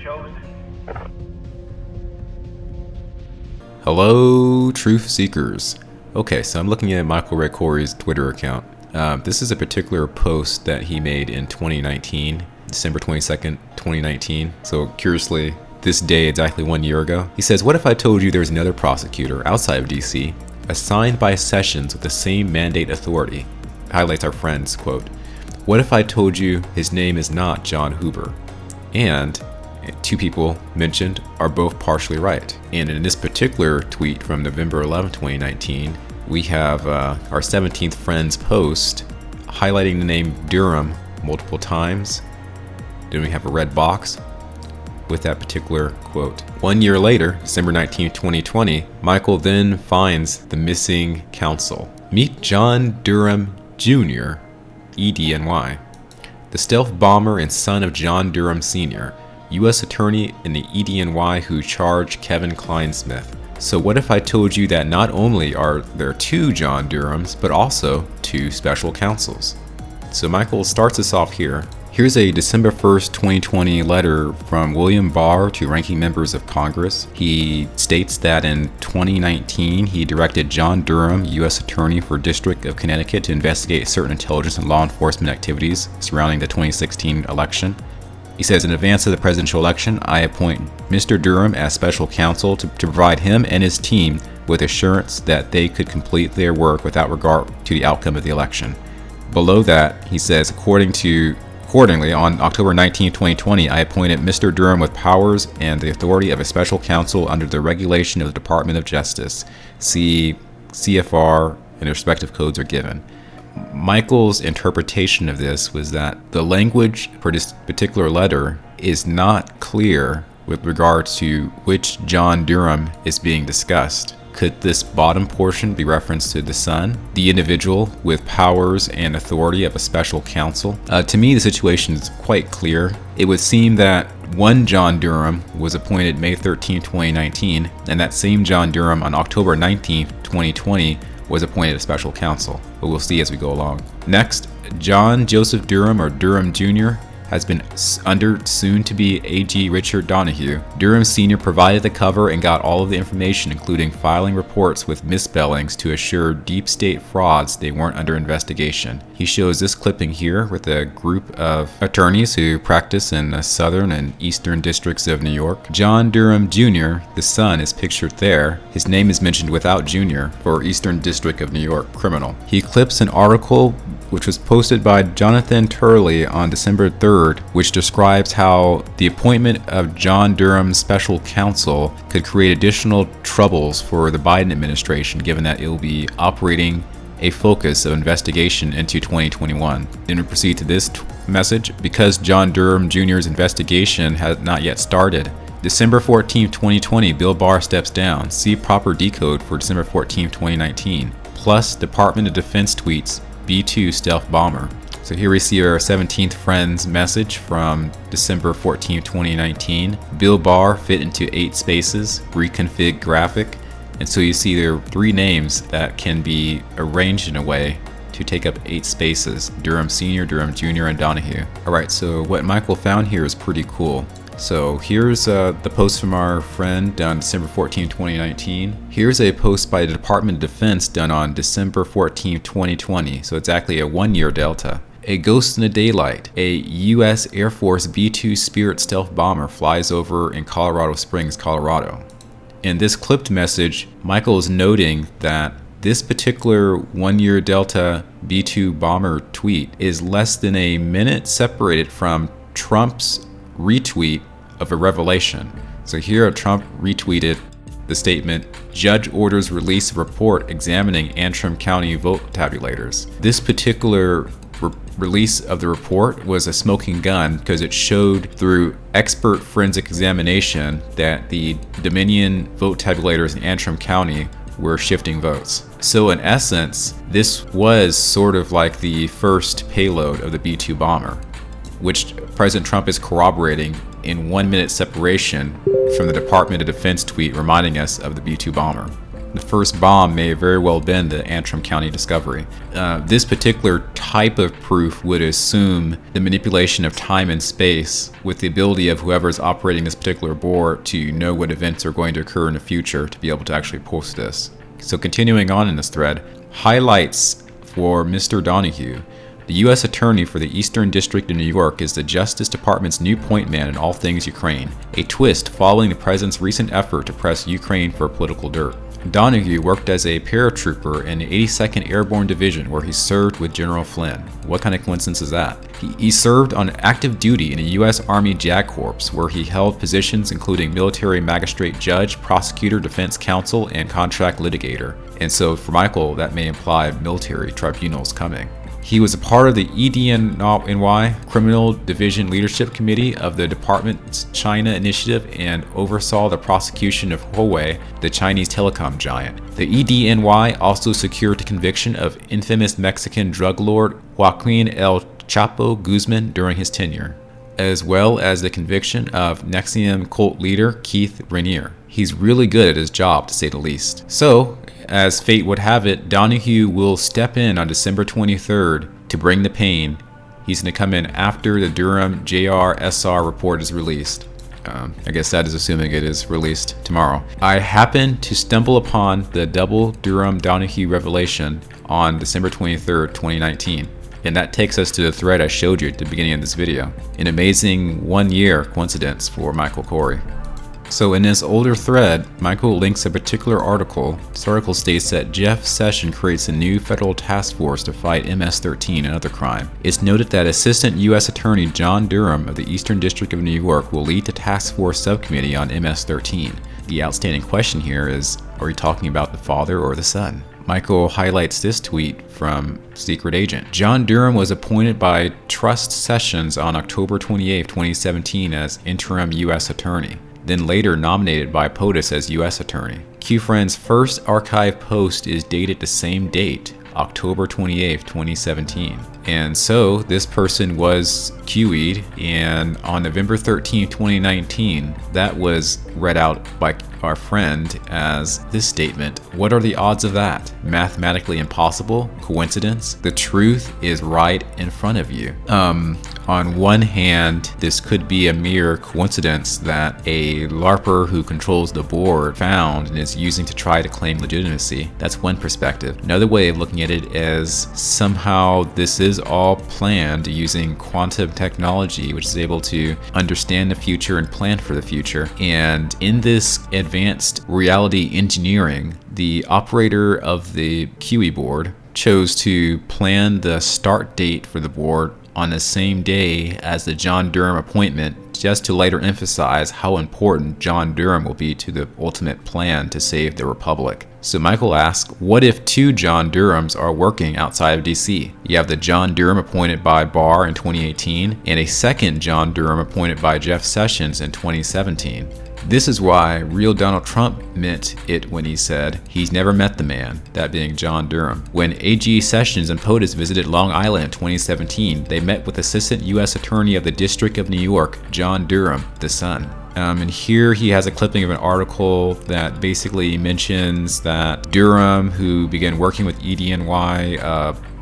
chosen. Hello, truth seekers. Okay, so I'm looking at Michael Ray Corey's Twitter account. This is a particular post that he made in 2019, December 22nd, 2019. So curiously, this day exactly 1 year ago. He says, "What if I told you there's another prosecutor outside of DC assigned by Sessions with the same mandate authority?" Highlights our friend's quote. "What if I told you his name is not John Huber?" And two people mentioned are both partially right. And in this particular tweet from November 11, 2019, we have our 17th friend's post highlighting the name Durham multiple times. Then we have a red box with that particular quote. 1 year later, December 19, 2020, Michael then finds the missing counsel. Meet John Durham Jr., EDNY, the stealth bomber and son of John Durham Sr., U.S. attorney in the EDNY who charged Kevin Kleinsmith. So what if I told you that not only are there two John Durhams, but also two special counsels? So Michael starts us off here. Here's a December 1st, 2020 letter from William Barr to ranking members of Congress. He states that in 2019, he directed John Durham, U.S. Attorney for District of Connecticut, to investigate certain intelligence and law enforcement activities surrounding the 2016 election. He says, "In advance of the presidential election, I appoint Mr. Durham as special counsel to provide him and his team with assurance that they could complete their work without regard to the outcome of the election." Below that, he says, Accordingly, on October 19, 2020, I appointed Mr. Durham with powers and the authority of a special counsel under the regulation of the Department of Justice. See CFR, and the respective codes are given. Michael's interpretation of this was that the language for this particular letter is not clear with regards to which John Durham is being discussed. Could this bottom portion be reference to the son, the individual with powers and authority of a special counsel? To me, the situation is quite clear. It would seem that one John Durham was appointed May 13, 2019, and that same John Durham on October 19, 2020 was appointed a special counsel, but we'll see as we go along. Next, John Joseph Durham, or Durham Jr., has been under soon-to-be AG Richard Donahue. Durham Sr. provided the cover and got all of the information, including filing reports with misspellings to assure deep state frauds they weren't under investigation. He shows this clipping here with a group of attorneys who practice in the southern and eastern districts of New York. John Durham Jr., the son, is pictured there. His name is mentioned without Jr. for Eastern District of New York criminal. He clips an article which was posted by Jonathan Turley on December 3rd, which describes how the appointment of John Durham's special counsel could create additional troubles for the Biden administration, given that it will be operating a focus of investigation into 2021. Then we proceed to this message. Because John Durham Jr.'s investigation has not yet started, December 14, 2020, Bill Barr steps down. See proper decode for December 14, 2019. Plus Department of Defense tweets, B-2 stealth bomber. So here we see our 17th friend's message from December 14, 2019. Bill Barr fit into 8 spaces, reconfig graphic. And so you see there are 3 names that can be arranged in a way to take up 8 spaces: Durham Sr., Durham Jr., and Donahue. All right, so what Michael found here is pretty cool. So here's the post from our friend done December 14, 2019. Here's a post by the Department of Defense done on December 14, 2020. So exactly a 1 year delta. A ghost in the daylight. A U.S. Air Force B-2 Spirit stealth bomber flies over in Colorado Springs, Colorado. In this clipped message, Michael is noting that this particular 1 year delta B-2 bomber tweet is less than a minute separated from Trump's retweet of a revelation. So here Trump retweeted the statement, "Judge orders release of report examining Antrim County vote tabulators." This particular release of the report was a smoking gun because it showed through expert forensic examination that the Dominion vote tabulators in Antrim County were shifting votes. So in essence, this was sort of like the first payload of the B-2 bomber, which President Trump is corroborating in 1 minute separation from the Department of Defense tweet reminding us of the B-2 bomber. The first bomb may very well have been the Antrim County discovery. This particular type of proof would assume the manipulation of time and space with the ability of whoever's operating this particular board to know what events are going to occur in the future to be able to actually post this. So continuing on in this thread, highlights for Mr. Donahue. The U.S. Attorney for the Eastern District of New York is the Justice Department's new point man in all things Ukraine, a twist following the president's recent effort to press Ukraine for political dirt. Donahue worked as a paratrooper in the 82nd Airborne Division where he served with General Flynn. What kind of coincidence is that? He served on active duty in the U.S. Army JAG Corps where he held positions including military magistrate judge, prosecutor, defense counsel, and contract litigator. And so for Michael, that may imply military tribunals coming. He was a part of the EDNY Criminal Division Leadership Committee of the Department's China Initiative and oversaw the prosecution of Huawei, the Chinese telecom giant. The EDNY also secured the conviction of infamous Mexican drug lord Joaquin El Chapo Guzman during his tenure, as well as the conviction of Nexium cult leader Keith Rainier. He's really good at his job, to say the least. So, as fate would have it, Donahue will step in on December 23rd to bring the pain. He's going to come in after the Durham Jr. SR report is released. I guess that is assuming it is released tomorrow. I happened to stumble upon the double Durham Donahue revelation on December 23rd, 2019. And that takes us to the thread I showed you at the beginning of this video. An amazing 1 year coincidence for Michael Corey. So in this older thread, Michael links a particular article. This article states that Jeff Sessions creates a new federal task force to fight MS-13 and other crime. It's noted that Assistant U.S. Attorney John Durham of the Eastern District of New York will lead the task force subcommittee on MS-13. The outstanding question here is, are we talking about the father or the son? Michael highlights this tweet from Secret Agent. John Durham was appointed by Trust Sessions on October 28, 2017 as interim U.S. Attorney, then later nominated by POTUS as U.S. Attorney. QFriend's first archive post is dated the same date, October 28, 2017. And so this person was QE'd, and on November 13, 2019, that was read out by our friend as this statement. What are the odds of that? Mathematically impossible? Coincidence? The truth is right in front of you. On one hand, this could be a mere coincidence that a LARPer who controls the board found and is using to try to claim legitimacy. That's one perspective. Another way of looking at it is somehow this is all planned using quantum technology, which is able to understand the future and plan for the future. And in this advanced reality engineering, the operator of the QE board chose to plan the start date for the board on the same day as the John Durham appointment, just to later emphasize how important John Durham will be to the ultimate plan to save the Republic. So Michael asks, what if two John Durhams are working outside of DC? You have the John Durham appointed by Barr in 2018 and a second John Durham appointed by Jeff Sessions in 2017. This is why real Donald Trump meant it when he said he's never met the man, that being John Durham. When AG Sessions and POTUS visited Long Island in 2017, they met with Assistant U.S. Attorney of the District of New York, John Durham, the son. And here he has a clipping of an article that basically mentions that Durham, who began working with EDNY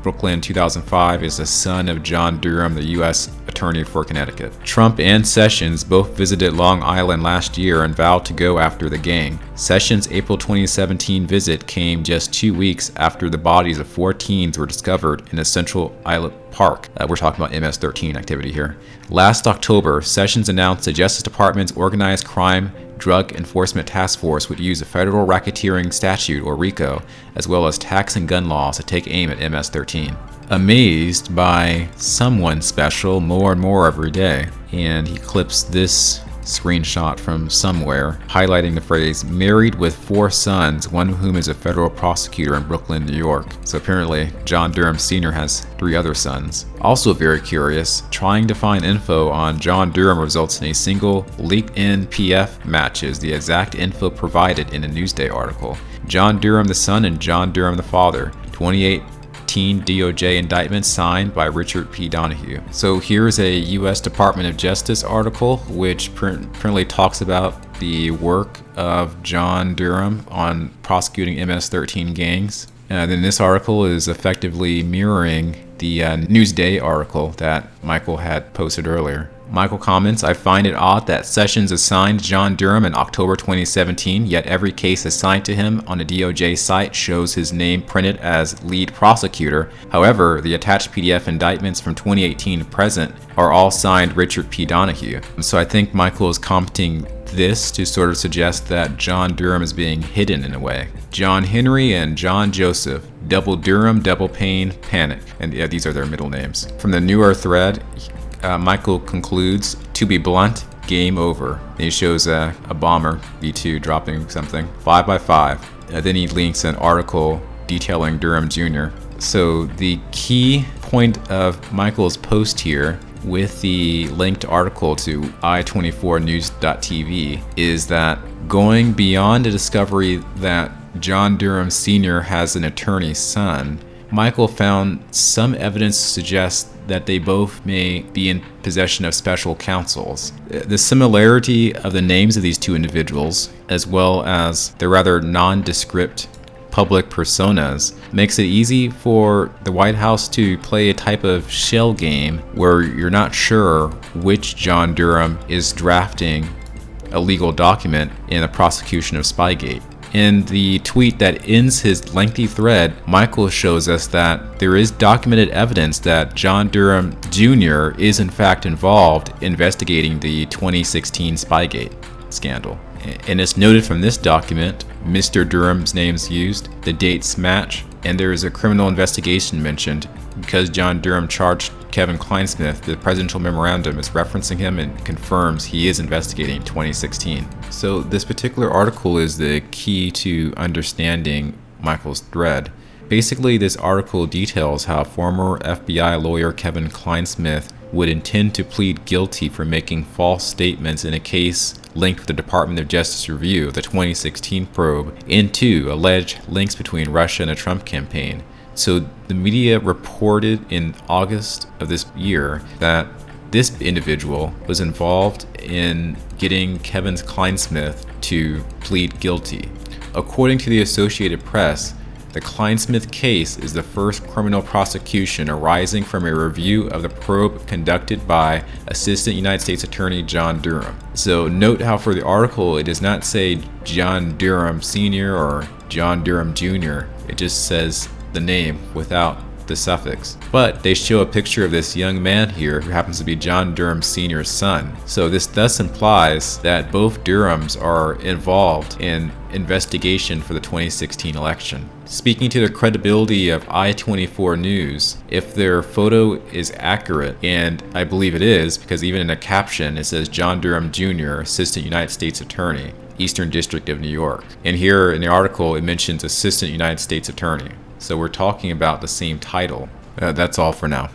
Brooklyn 2005, is the son of John Durham, the U.S. Attorney for Connecticut. Trump and Sessions both visited Long Island last year and vowed to go after the gang. Sessions' April 2017 visit came just 2 weeks after the bodies of 4 teens were discovered in a Central Islet Park. We're talking about MS-13 activity here. Last October, Sessions announced the Justice Department's Organized Crime Drug Enforcement Task Force would use the Federal Racketeering Statute, or RICO, as well as tax and gun laws to take aim at MS-13. Amazed by someone special more and more every day. And he clips this screenshot from somewhere, highlighting the phrase, married with 4 sons, one of whom is a federal prosecutor in Brooklyn, New York. So apparently, John Durham Sr. has 3 other sons. Also very curious, trying to find info on John Durham results in a single LinkedIn PF matches the exact info provided in a Newsday article. John Durham the son and John Durham the father, 2018 DOJ indictment signed by Richard P. Donahue. So here's a U.S. Department of Justice article which apparently talks about the work of John Durham on prosecuting MS-13 gangs. Then this article is effectively mirroring the Newsday article that Michael had posted earlier. Michael comments, I find it odd that Sessions assigned John Durham in October 2017, yet every case assigned to him on the DOJ site shows his name printed as lead prosecutor. However, the attached PDF indictments from 2018 to present are all signed Richard P. Donahue. So I think Michael is commenting this to sort of suggest that John Durham is being hidden in a way. John Henry and John Joseph, Double Durham, Double Pain, Panic. And yeah, these are their middle names. From the newer thread, Michael concludes, to be blunt, game over. And he shows a bomber, B-2, dropping something, 5x5. Then he links an article detailing Durham Jr. So the key point of Michael's post here with the linked article to i24news.tv is that going beyond the discovery that John Durham Sr. has an attorney's son, Michael found some evidence to suggest that they both may be in possession of special counsels. The similarity of the names of these two individuals, as well as their rather nondescript public personas, makes it easy for the White House to play a type of shell game where you're not sure which John Durham is drafting a legal document in the prosecution of SPYGATE. In the tweet that ends his lengthy thread, Michael shows us that there is documented evidence that John Durham Jr. is in fact involved investigating the 2016 SPYGATE scandal. And it's noted from this document, Mr. Durham's name's used, the dates match, and there is a criminal investigation mentioned. Because John Durham charged Kevin Kleinsmith, the presidential memorandum is referencing him and confirms he is investigating 2016. So this particular article is the key to understanding Michael's thread. Basically, this article details how former FBI lawyer Kevin Kleinsmith would intend to plead guilty for making false statements in a case linked with the Department of Justice review of the 2016 probe into alleged links between Russia and the Trump campaign. So the media reported in August of this year that this individual was involved in getting Kevin Kleinsmith to plead guilty. According to the Associated Press, the Kleinsmith case is the first criminal prosecution arising from a review of the probe conducted by Assistant United States Attorney John Durham. So note how for the article it does not say John Durham Sr. or John Durham Jr. It just says the name without the suffix. But they show a picture of this young man here who happens to be John Durham Sr.'s son. So this thus implies that both Durhams are involved in investigation for the 2016 election. Speaking to the credibility of I-24 News, if their photo is accurate, and I believe it is because even in the caption it says John Durham Jr., Assistant United States Attorney, Eastern District of New York. And here in the article it mentions Assistant United States Attorney. So we're talking about the same title. That's all for now.